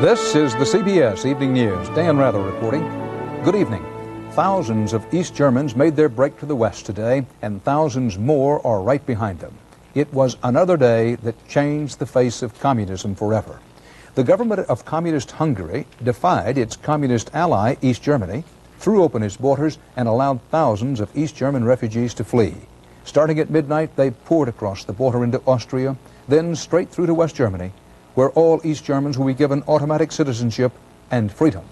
This is the CBS Evening News. Dan Rather reporting. Good evening. Thousands of East Germans made their break to the West today, and thousands more are right behind them. It was another day that changed the face of communism forever. The government of Communist Hungary defied its communist ally, East Germany, threw open its borders, and allowed thousands of East German refugees to flee. Starting at midnight, they poured across the border into Austria, then straight through to West Germany, where all East Germans will be given automatic citizenship and freedom.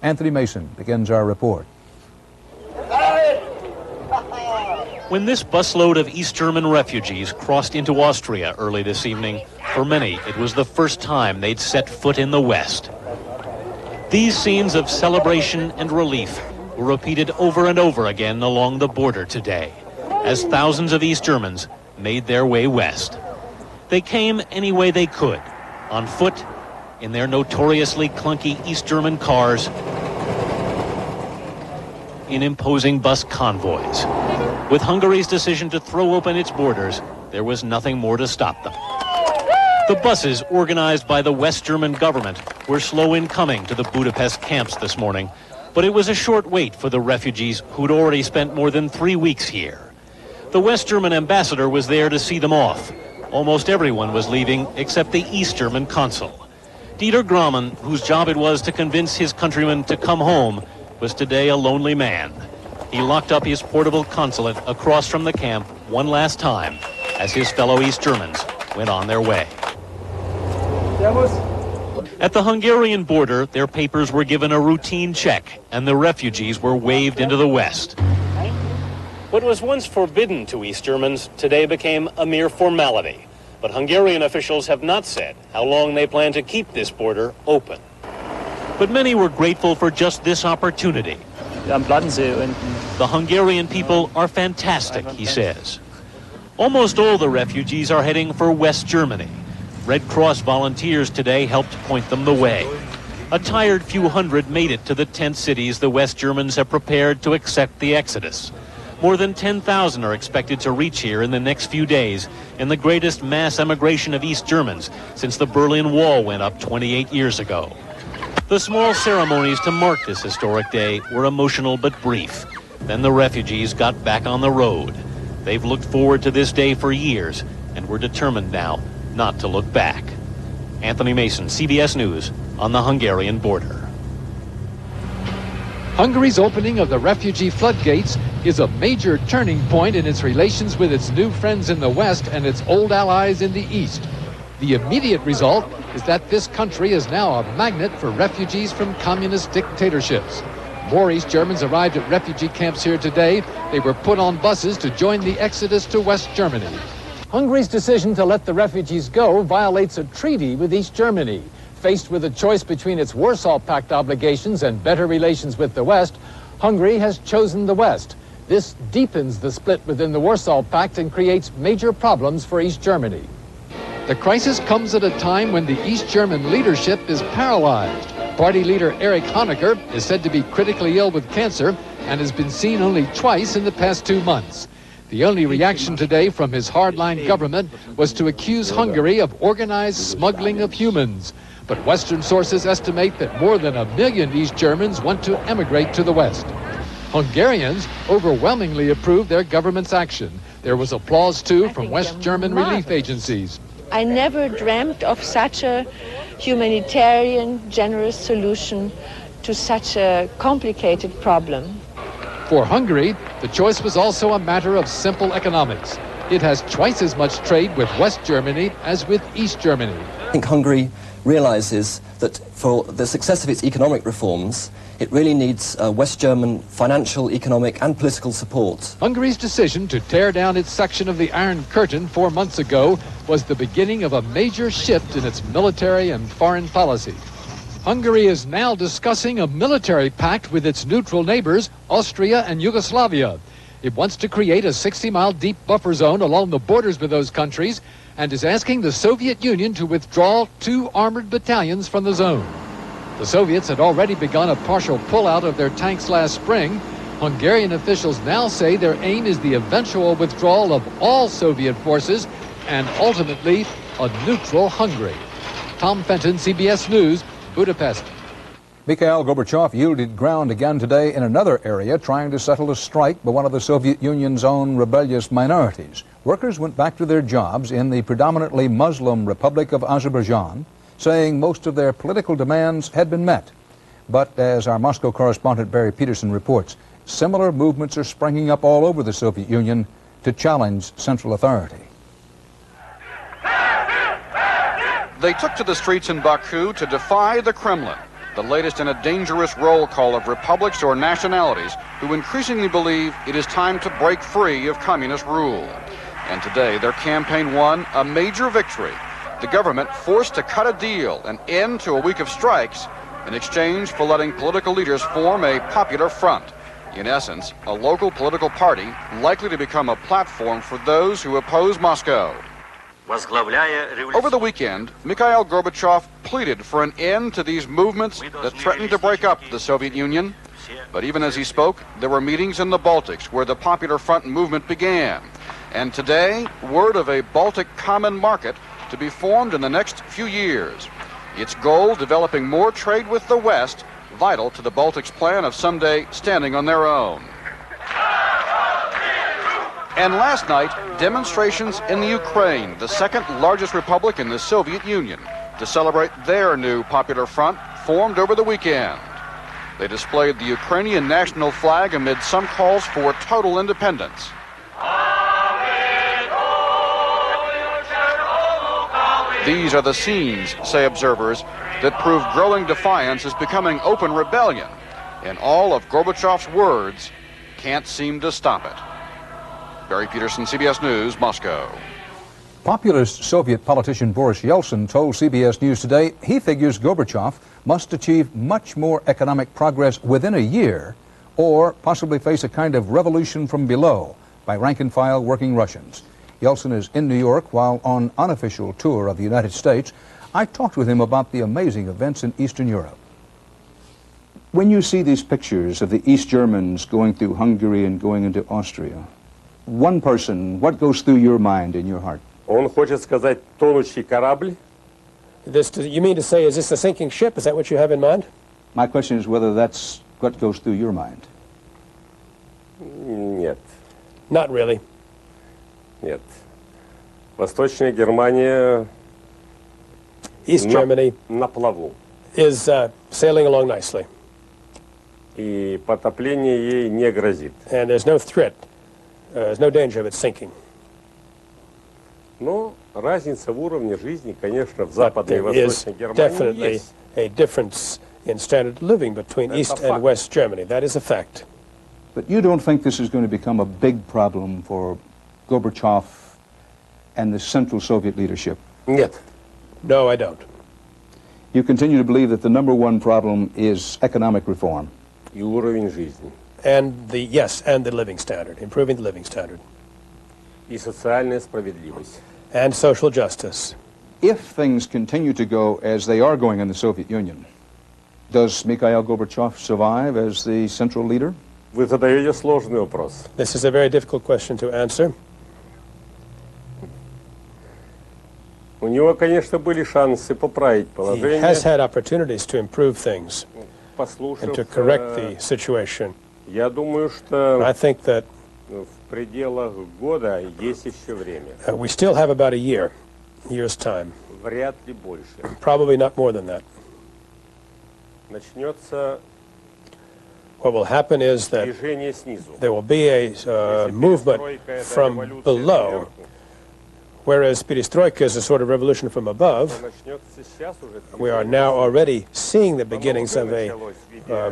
Anthony Mason begins our report. When this busload of East German refugees crossed into Austria early this evening, for many it was the first time they'd set foot in the West. These scenes of celebration and relief were repeated over and over again along the border today, as thousands of East Germans made their way west. They came any way they could, on foot, in their notoriously clunky East German cars, in imposing bus convoys. With Hungary's decision to throw open its borders, there was nothing more to stop them. The buses organized by the West German government were slow in coming to the Budapest camps this morning, but it was a short wait for the refugees who'd already spent more than 3 weeks here. The West German ambassador was there to see them off. Almost everyone was leaving except the East German consul. Dieter Graumann, whose job it was to convince his countrymen to come home, was today a lonely man. He locked up his portable consulate across from the camp one last time as his fellow East Germans went on their way. At the Hungarian border, their papers were given a routine check, and the refugees were waved into the West. What was once forbidden to East Germans today became a mere formality. But Hungarian officials have not said how long they plan to keep this border open. But many were grateful for just this opportunity. The Hungarian people are fantastic, he says. Almost all the refugees are heading for West Germany. Red Cross volunteers today helped point them the way. A tired few hundred made it to the tent cities the West Germans have prepared to accept the exodus. More than 10,000 are expected to reach here in the next few days, in the greatest mass emigration of East Germans since the Berlin Wall went up 28 years ago. The small ceremonies to mark this historic day were emotional but brief. Then the refugees got back on the road. They've looked forward to this day for years, and were determined now not to look back. Anthony Mason, CBS News, on the Hungarian border. Hungary's opening of the refugee floodgates is a major turning point in its relations with its new friends in the West and its old allies in the East. The immediate result is that this country is now a magnet for refugees from communist dictatorships. More East Germans arrived at refugee camps here today. They were put on buses to join the exodus to West Germany. Hungary's decision to let the refugees go violates a treaty with East Germany. Faced with a choice between its Warsaw Pact obligations and better relations with the West, Hungary has chosen the West. This deepens the split within the Warsaw Pact and creates major problems for East Germany. The crisis comes at a time when the East German leadership is paralyzed. Party leader Erich Honecker is said to be critically ill with cancer and has been seen only twice in the past 2 months. The only reaction today from his hardline government was to accuse Hungary of organized smuggling of humans. But Western sources estimate that more than 1 million East Germans want to emigrate to the West. Hungarians overwhelmingly approved their government's action. There was applause, too, from West German relief agencies. I never dreamt of such a humanitarian, generous solution to such a complicated problem. For Hungary, the choice was also a matter of simple economics. It has twice as much trade with West Germany as with East Germany. I think Hungary realizes that for the success of its economic reforms, it really needs West German financial, economic and political support. Hungary's decision to tear down its section of the Iron Curtain 4 months ago was the beginning of a major shift in its military and foreign policy. Hungary is now discussing a military pact with its neutral neighbors, Austria and Yugoslavia. It wants to create a 60-mile deep buffer zone along the borders with those countries and is asking the Soviet Union to withdraw 2 armored battalions from the zone. The Soviets had already begun a partial pullout of their tanks last spring. Hungarian officials now say their aim is the eventual withdrawal of all Soviet forces and ultimately a neutral Hungary. Tom Fenton, CBS News, Budapest. Mikhail Gorbachev yielded ground again today in another area, trying to settle a strike by one of the Soviet Union's own rebellious minorities. Workers went back to their jobs in the predominantly Muslim Republic of Azerbaijan, saying most of their political demands had been met. But as our Moscow correspondent Barry Peterson reports, similar movements are springing up all over the Soviet Union to challenge central authority. They took to the streets in Baku to defy the Kremlin, the latest in a dangerous roll call of republics or nationalities who increasingly believe it is time to break free of communist rule. And today, their campaign won a major victory. The government forced to cut a deal, an end to a week of strikes, in exchange for letting political leaders form a popular front. In essence, a local political party likely to become a platform for those who oppose Moscow. Over the weekend, Mikhail Gorbachev pleaded for an end to these movements that threatened to break up the Soviet Union. But even as he spoke, there were meetings in the Baltics where the Popular Front movement began. And today, word of a Baltic common market to be formed in the next few years. Its goal, developing more trade with the West, vital to the Baltics' plan of someday standing on their own. And last night, demonstrations in the Ukraine, the second largest republic in the Soviet Union, to celebrate their new Popular Front formed over the weekend. They displayed the Ukrainian national flag amid some calls for total independence. These are the scenes, say observers, that prove growing defiance is becoming open rebellion, and all of Gorbachev's words can't seem to stop it. Barry Peterson, CBS News, Moscow. Populist Soviet politician Boris Yeltsin told CBS News today he figures Gorbachev must achieve much more economic progress within a year or possibly face a kind of revolution from below by rank-and-file working Russians. Yeltsin is in New York while on unofficial tour of the United States. I talked with him about the amazing events in Eastern Europe. When you see these pictures of the East Germans going through Hungary and going into Austria, one person, what goes through your mind and your heart? Он хочет сказать тонущий корабль. You mean to say, is this a sinking ship? Is that what you have in mind? My question is whether that's what goes through your mind. Нет, Not really. нет. Восточная Германия East Germany на плаву. is sailing along nicely, И потопление ей не грозит. and there's no threat, there's no danger of it sinking. Но разница в уровне жизни, конечно, в But Западной и there is Восточной Германии definitely есть. a difference in standard of living between East and West Germany. That is a fact. But you don't think this is going to become a big problem for Gorbachev and the Central Soviet leadership? Нет. No, I don't. You continue to believe that the number one problem is economic reform? И уровень жизни. And the living standard, improving the living standard, И социальная справедливость. and social justice. If things continue to go as they are going in the Soviet Union, does Mikhail Gorbachev survive as the central leader? Вы задаете сложный вопрос. This is a very difficult question to answer. У него, конечно, были шансы поправить He положение, has had opportunities to improve things and to correct the послушав. situation. Я думаю, I что think that в пределах года есть еще время. we still have about a year's time, Вряд ли больше. probably not more than that. Начнется What will happen is that движение снизу. there will be a movement from below, whereas perestroika is a sort of revolution from above. Начнется сейчас уже. We are now already seeing the beginnings of a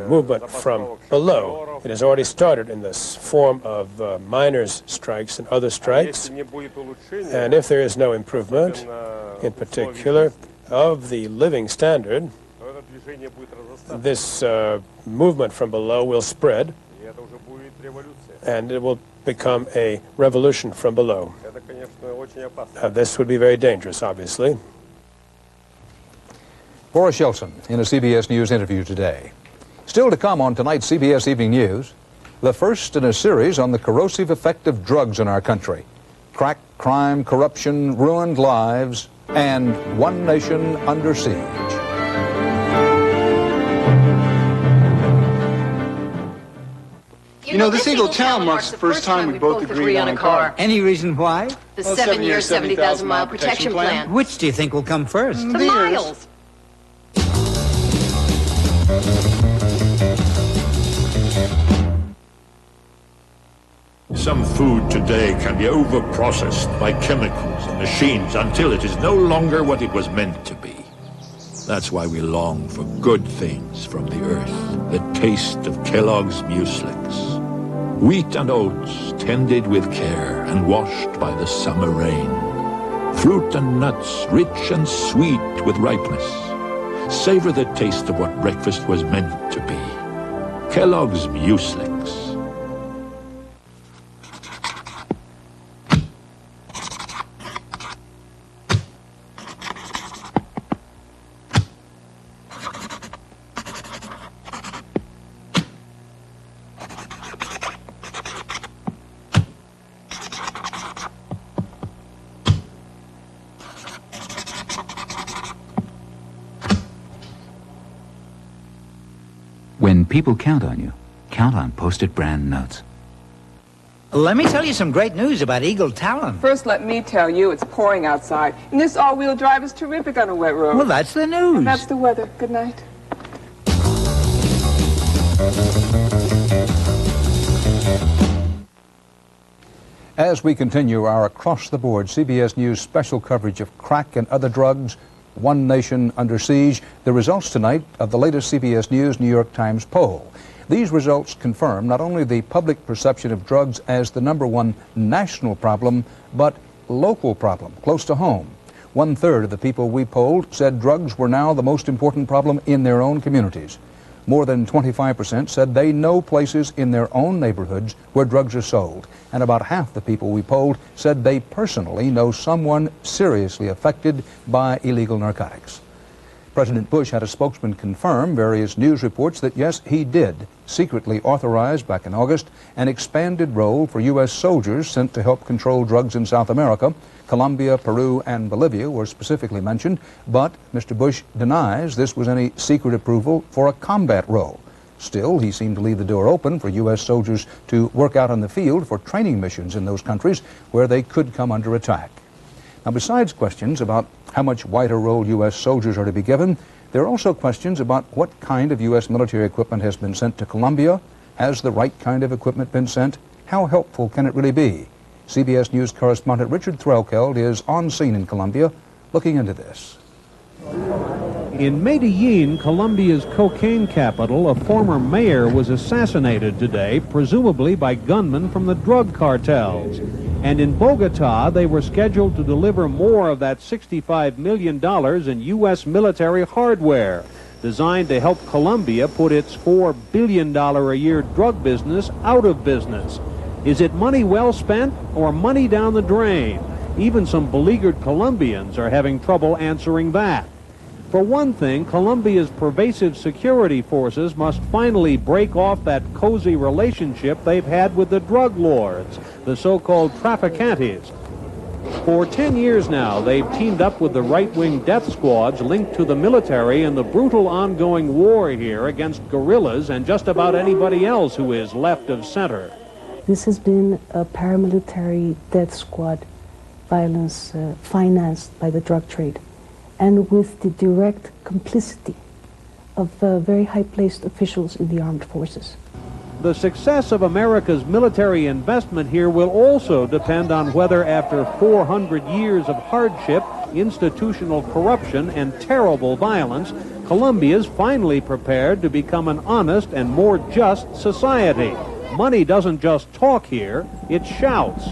movement from below. It has already started in this form of miners' strikes and other strikes. Если не будет улучшения, And if there is no improvement, in particular, of the living standard, то это движение будет разрастаться. this movement from below will spread, И это уже будет революция. and it will become a revolution from below. Это, конечно, очень опасно. This would be very dangerous, obviously. Boris Yeltsin in a CBS News interview today. Still to come on tonight's CBS Evening News, the first in a series on the corrosive effect of drugs in our country. Crack, crime, corruption, ruined lives, and one nation under siege. You know, this Eagle Town marks the first time we both agreed on a car. Any reason why? The 7-year, 70,000-mile protection plan. Which do you think will come first? The miles. Some food today can be over-processed by chemicals and machines until it is no longer what it was meant to be. That's why we long for good things from the earth. The taste of Kellogg's Mueslix. Wheat and oats tended with care and washed by the summer rain. Fruit and nuts rich and sweet with ripeness. Savor the taste of what breakfast was meant to be. Kellogg's Mueslix. When people count on you, count on posted brand notes. Let me tell you some great news about Eagle Talon. First, let me tell you, it's pouring outside. And this all-wheel drive is terrific on a wet road. Well, that's the news. And that's the weather. Good night. As we continue our across-the-board CBS News special coverage of crack and other drugs, One Nation Under Siege, the results tonight of the latest CBS News New York Times poll. These results confirm not only the public perception of drugs as the #1 national problem, but local problem, close to home. 1/3 of the people we polled said drugs were now the most important problem in their own communities. More than 25% said they know places in their own neighborhoods where drugs are sold. And about half the people we polled said they personally know someone seriously affected by illegal narcotics. President Bush had a spokesman confirm various news reports that, yes, he did secretly authorize back in August an expanded role for U.S. soldiers sent to help control drugs in South America. Colombia, Peru, and Bolivia were specifically mentioned, but Mr. Bush denies this was any secret approval for a combat role. Still, he seemed to leave the door open for U.S. soldiers to work out in the field for training missions in those countries where they could come under attack. Now, besides questions about how much wider role U.S. soldiers are to be given, there are also questions about what kind of U.S. military equipment has been sent to Colombia. Has the right kind of equipment been sent? How helpful can it really be? CBS News correspondent Richard Threlkeld is on scene in Colombia looking into this. In Medellin, Colombia's cocaine capital, a former mayor was assassinated today, presumably by gunmen from the drug cartels. And in Bogota, they were scheduled to deliver more of that $65 million in U.S. military hardware, designed to help Colombia put its $4 billion a year drug business out of business. Is it money well spent or money down the drain? Even some beleaguered Colombians are having trouble answering that. For one thing, Colombia's pervasive security forces must finally break off that cozy relationship they've had with the drug lords, the so-called traficantes. For 10 years now, they've teamed up with the right-wing death squads linked to the military in the brutal ongoing war here against guerrillas and just about anybody else who is left of center. This has been a paramilitary death squad violence financed by the drug trade, and with the direct complicity of very high-placed officials in the armed forces. The success of America's military investment here will also depend on whether, after 400 years of hardship, institutional corruption, and terrible violence, Colombia's finally prepared to become an honest and more just society. Money doesn't just talk here, it shouts.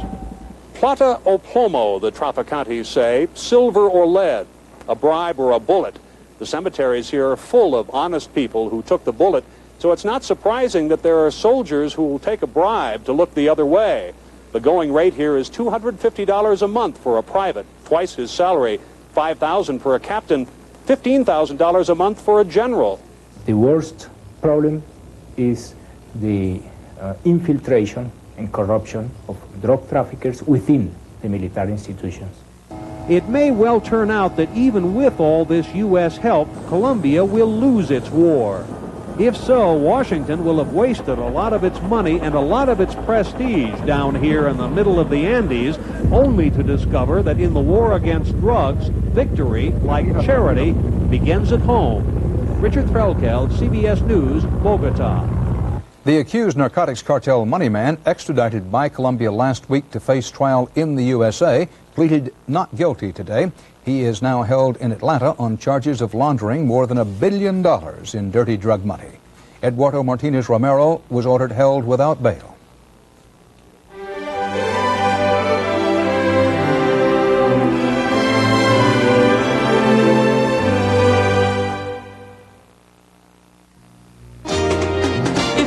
Plata o plomo, the traficantes say, silver or lead, a bribe or a bullet. The cemeteries here are full of honest people who took the bullet, so it's not surprising that there are soldiers who will take a bribe to look the other way. The going rate here is $250 a month for a private, twice his salary, $5,000 for a captain, $15,000 a month for a general. The worst problem is the infiltration and corruption of drug traffickers within the military institutions. It may well turn out that even with all this U.S. help, Colombia will lose its war. If so, Washington will have wasted a lot of its money and a lot of its prestige down here in the middle of the Andes, only to discover that in the war against drugs, victory, like charity, begins at home. Richard Threlkeld, CBS News, Bogota. The accused narcotics cartel money man, extradited by Colombia last week to face trial in the USA, pleaded not guilty today. He is now held in Atlanta on charges of laundering more than $1 billion in dirty drug money. Eduardo Martinez Romero was ordered held without bail.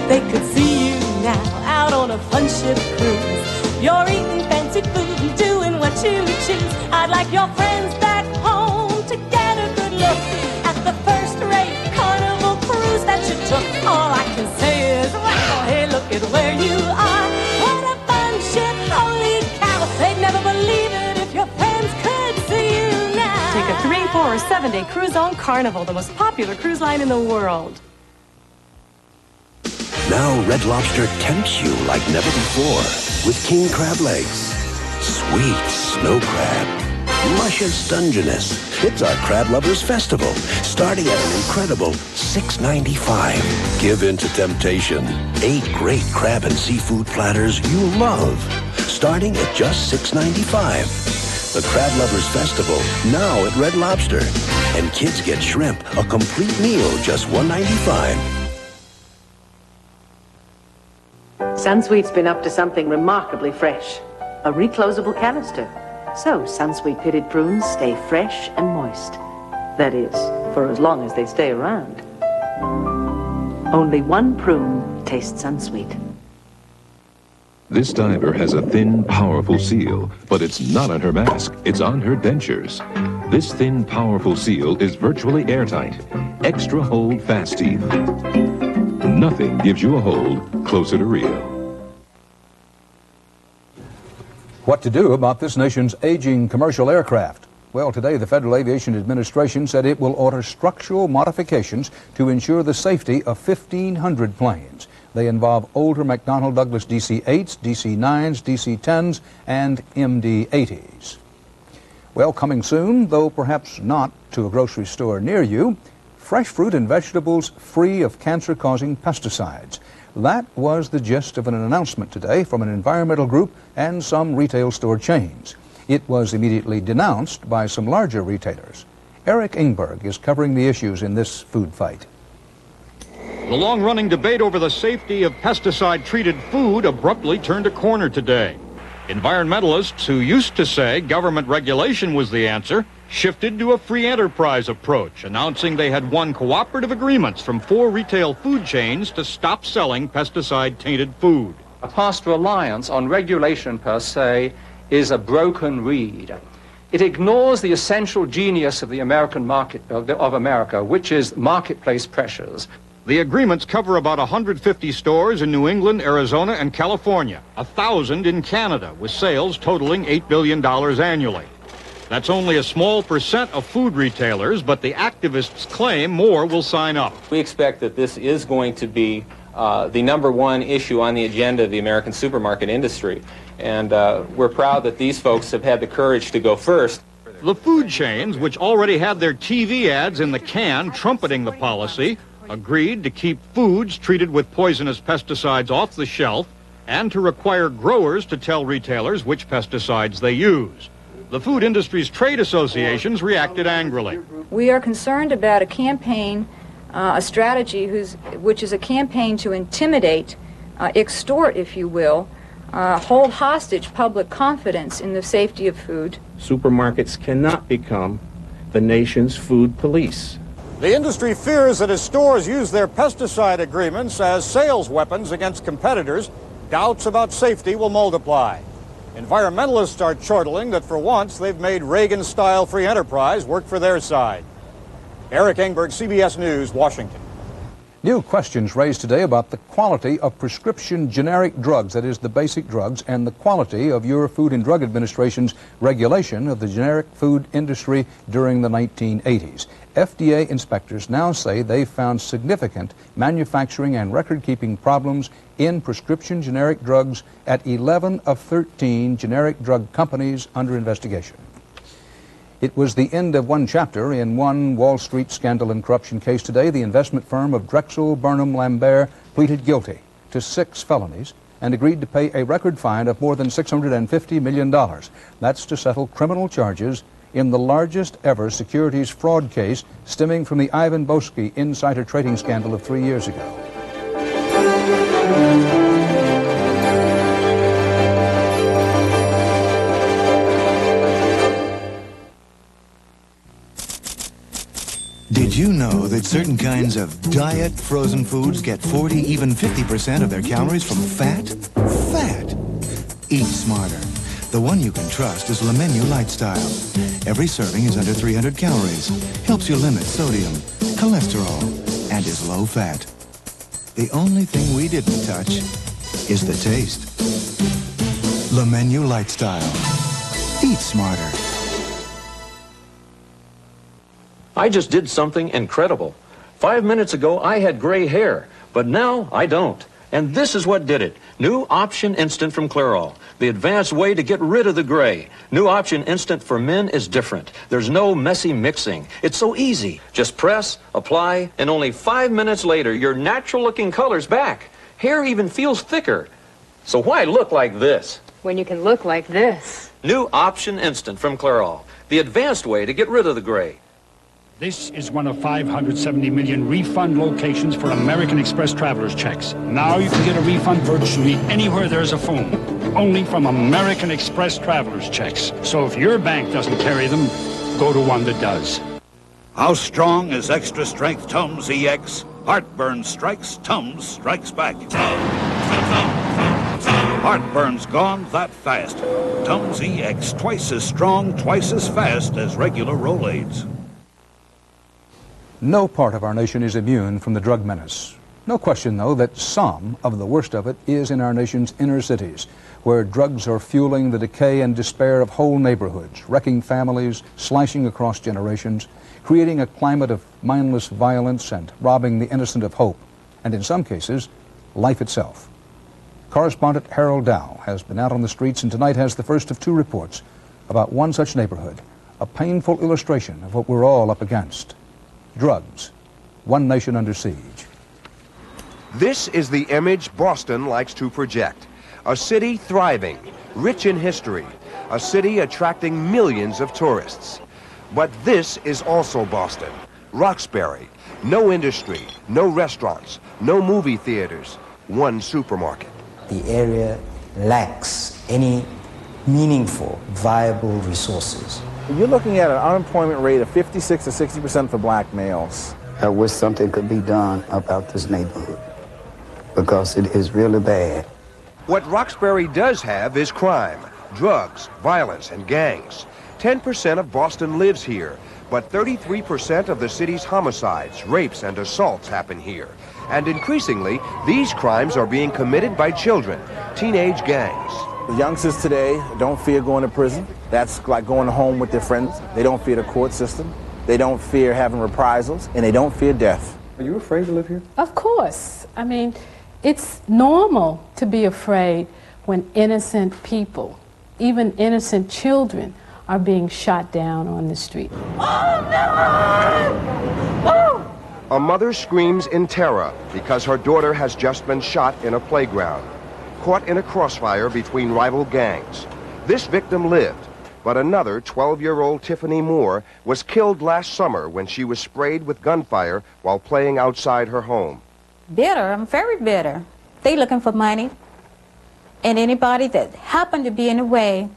They could see you now out on a fun ship cruise. You're eating fancy food and doing what you choose. I'd like your friends back home to get a good look at the first-rate carnival cruise that you took. All I can say is, wow, hey, look at where you are. What a fun ship, holy cow. They'd never believe it if your friends could see you now. Take a 3, 4, or 7-day cruise on Carnival, the most popular cruise line in the world. Now Red Lobster tempts you like never before with king crab legs, sweet snow crab, luscious Dungeness. It's our Crab Lovers Festival, starting at an incredible $6.95. Give in to temptation. 8 great crab and seafood platters you'll love, starting at just $6.95. The Crab Lovers Festival, now at Red Lobster. And kids get shrimp, a complete meal, just $1.95. Sunsweet's been up to something remarkably fresh. A reclosable canister. So Sunsweet pitted prunes stay fresh and moist. That is, for as long as they stay around. Only one prune tastes Sunsweet. This diver has a thin, powerful seal, but it's not on her mask, it's on her dentures. This thin, powerful seal is virtually airtight. Extra hold fast teeth. Nothing gives you a hold closer to real. What to do about this nation's aging commercial aircraft? Well, today the Federal Aviation Administration said it will order structural modifications to ensure the safety of 1,500 planes. They involve older McDonnell Douglas DC-8s, DC-9s, DC-10s, and MD-80s. Well, coming soon, though perhaps not to a grocery store near you, fresh fruit and vegetables free of cancer-causing pesticides. That was the gist of an announcement today from an environmental group and some retail store chains. It was immediately denounced by some larger retailers. Eric Ingberg is covering the issues in this food fight. The long-running debate over the safety of pesticide-treated food abruptly turned a corner today. Environmentalists who used to say government regulation was the answer shifted to a free enterprise approach, announcing they had won cooperative agreements from 4 retail food chains to stop selling pesticide-tainted food. A past reliance on regulation per se is a broken reed. It ignores the essential genius of the American market, of America, which is marketplace pressures. The agreements cover about 150 stores in New England, Arizona, and California, 1,000 in Canada, with sales totaling $8 billion annually. That's only a small percent of food retailers, but the activists claim more will sign up. We expect that this is going to be the #1 issue on the agenda of the American supermarket industry. And we're proud that these folks have had the courage to go first. The food chains, which already had their TV ads in the can trumpeting the policy, agreed to keep foods treated with poisonous pesticides off the shelf and to require growers to tell retailers which pesticides they use. The food industry's trade associations reacted angrily. We are concerned about a campaign, a strategy which is a campaign to intimidate, extort, if you will, hold hostage public confidence in the safety of food. Supermarkets cannot become the nation's food police. The industry fears that as stores use their pesticide agreements as sales weapons against competitors, doubts about safety will multiply. Environmentalists are chortling that for once they've made Reagan-style free enterprise work for their side. Eric Engberg, CBS News, Washington. New questions raised today about the quality of prescription generic drugs, that is, the basic drugs, and the quality of your Food and Drug Administration's regulation of the generic food industry during the 1980s. FDA inspectors now say they found significant manufacturing and record-keeping problems in prescription generic drugs at 11 of 13 generic drug companies under investigation. It was the end of one chapter in one Wall Street scandal and corruption case today. The investment firm of Drexel Burnham Lambert pleaded guilty to 6 felonies and agreed to pay a record fine of more than $650 million. That's to settle criminal charges in the largest ever securities fraud case stemming from the Ivan Boesky insider trading scandal of 3 years ago. Did you know that certain kinds of diet frozen foods get 40, even 50% of their calories from fat? Fat! Eat smarter. The one you can trust is Le Menu Lifestyle. Every serving is under 300 calories, helps you limit sodium, cholesterol, and is low fat. The only thing we didn't touch is the taste. Le Menu Lifestyle. Eat smarter. I just did something incredible. 5 minutes ago, I had gray hair, but now I don't. And this is what did it. New Option Instant from Clairol, the advanced way to get rid of the gray. New Option Instant for men is different. There's no messy mixing. It's so easy. Just press, apply, and only 5 minutes later, your natural-looking color's back. Hair even feels thicker. So why look like this? When you can look like this. New Option Instant from Clairol, the advanced way to get rid of the gray. This is one of 570 million refund locations for American Express traveler's checks. Now you can get a refund virtually anywhere there's a phone. Only from American Express traveler's checks. So if your bank doesn't carry them, go to one that does. How strong is Extra Strength Tums EX? Heartburn strikes, Tums strikes back. Heartburn's gone that fast. Tums EX, twice as strong, twice as fast as regular Rolaids. No part of our nation is immune from the drug menace. No question, though, that some of the worst of it is in our nation's inner cities, where drugs are fueling the decay and despair of whole neighborhoods, wrecking families, slicing across generations, creating a climate of mindless violence and robbing the innocent of hope, and in some cases, life itself. Correspondent Harold Dow has been out on the streets and tonight has the first of 2 reports about one such neighborhood, a painful illustration of what we're all up against. Drugs, one nation under siege. This is the image Boston likes to project. A city thriving, rich in history, a city attracting millions of tourists. But this is also Boston. Roxbury, no industry, no restaurants, no movie theaters, one supermarket. The area lacks any meaningful, viable resources. You're looking at an unemployment rate of 56 to 60% for black males. I wish something could be done about this neighborhood because it is really bad. What Roxbury does have is crime, drugs, violence, and gangs. 10% of Boston lives here, but 33% of the city's homicides, rapes, and assaults happen here. And increasingly, these crimes are being committed by children, teenage gangs. The youngsters today don't fear going to prison. That's like going home with their friends. They don't fear the court system. They don't fear having reprisals, and they don't fear death. Are you afraid to live here? Of course. I mean, it's normal to be afraid when innocent people, even innocent children, are being shot down on the street. A mother screams in terror because her daughter has just been shot in a playground, caught in a crossfire between rival gangs. This victim lived, but another 12-year-old Tiffany Moore was killed last summer when she was sprayed with gunfire while playing outside her home. Bitter, I'm very bitter. They looking for money, and anybody that happened to be in the way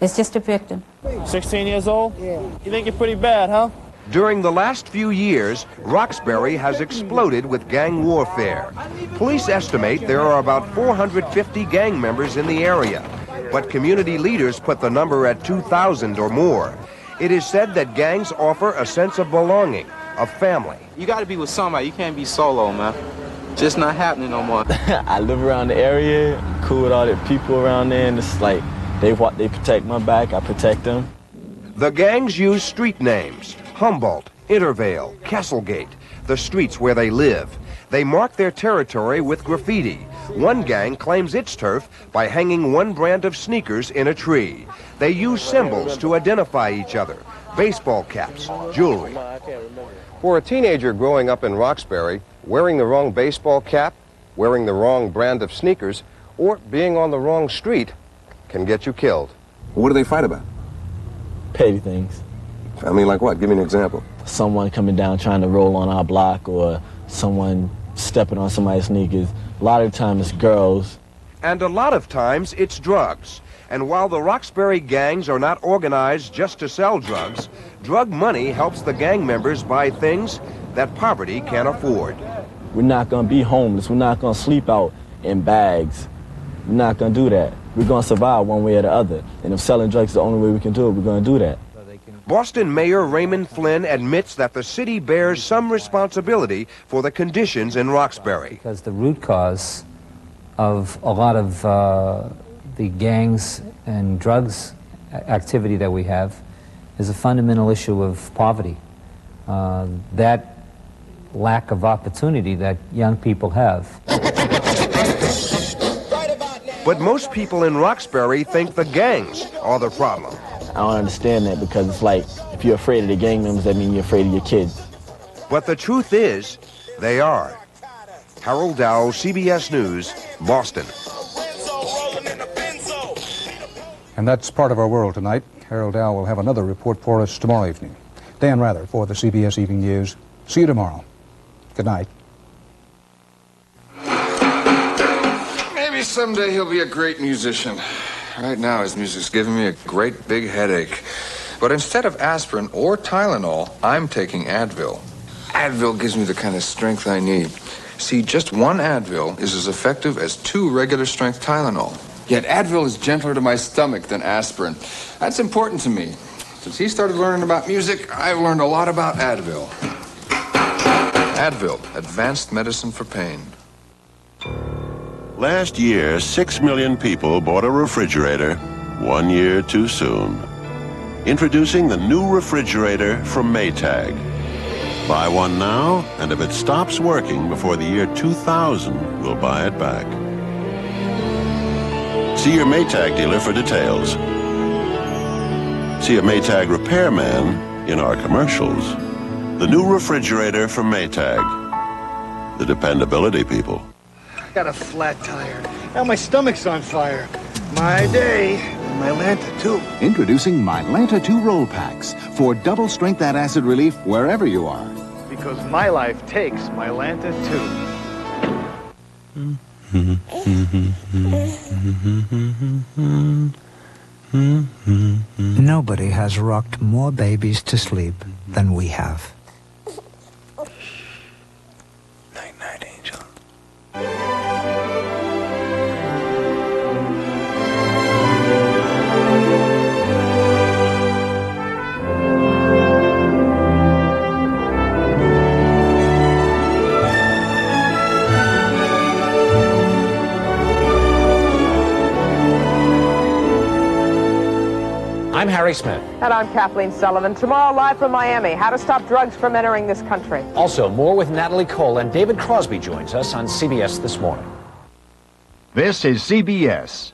is just a victim. 16 years old? Yeah. You think you're pretty bad, huh? During the last few years, Roxbury has exploded with gang warfare. Police estimate there are about 450 gang members in the area, but community leaders put the number at 2,000 or more. It is said that gangs offer a sense of belonging, a family. You got to be with somebody. You can't be solo, man. Just not happening no more. I live around the area, I'm cool with all the people around there, and it's like they protect my back, I protect them. The gangs use street names: Humboldt, Intervale, Castlegate, the streets where they live. They mark their territory with graffiti. One gang claims its turf by hanging one brand of sneakers in a tree. They use symbols to identify each other: baseball caps, jewelry. For a teenager growing up in Roxbury, wearing the wrong baseball cap, wearing the wrong brand of sneakers, or being on the wrong street can get you killed. What do they fight about? Petty things. I mean, like what? Give me an example. Someone coming down trying to roll on our block, or someone stepping on somebody's sneakers. A lot of the time it's girls. And a lot of times it's drugs. And while the Roxbury gangs are not organized just to sell drugs, drug money helps the gang members buy things that poverty can't afford. We're not going to be homeless. We're not going to sleep out in bags. We're not going to do that. We're going to survive one way or the other. And if selling drugs is the only way we can do it, we're going to do that. Boston Mayor Raymond Flynn admits that the city bears some responsibility for the conditions in Roxbury. Because the root cause of a lot of the gangs and drugs activity that we have is a fundamental issue of poverty. That lack of opportunity that young people have. But most people in Roxbury think the gangs are the problem. I don't understand that, because it's like, if you're afraid of the gang members, that means you're afraid of your kids. But the truth is, they are. Harold Dow, CBS News, Boston. And that's part of our world tonight. Harold Dow will have another report for us tomorrow evening. Dan Rather for the CBS Evening News. See you tomorrow. Good night. Maybe someday he'll be a great musician. Right now, his music's giving me a great big headache. But instead of aspirin or Tylenol, I'm taking Advil. Advil gives me the kind of strength I need. See, just one Advil is as effective as 2 regular-strength Tylenol. Yet Advil is gentler to my stomach than aspirin. That's important to me. Since he started learning about music, I've learned a lot about Advil. Advil, advanced medicine for pain. Last year, 6 million people bought a refrigerator 1 year too soon. Introducing the new refrigerator from Maytag. Buy one now, and if it stops working before the year 2000, we'll buy it back. See your Maytag dealer for details. See a Maytag repairman in our commercials. The new refrigerator from Maytag. The dependability people. Got a flat tire. Now my stomach's on fire. My day. My Lanta, too. Introducing Mylanta 2 roll packs for double strength acid relief wherever you are. Because my life takes my Lanta, too. Nobody has rocked more babies to sleep than we have. Night-night, Angel. I'm Harry Smith. And I'm Kathleen Sullivan. Tomorrow, live from Miami, how to stop drugs from entering this country. Also, more with Natalie Cole, and David Crosby joins us on CBS This Morning. This is CBS.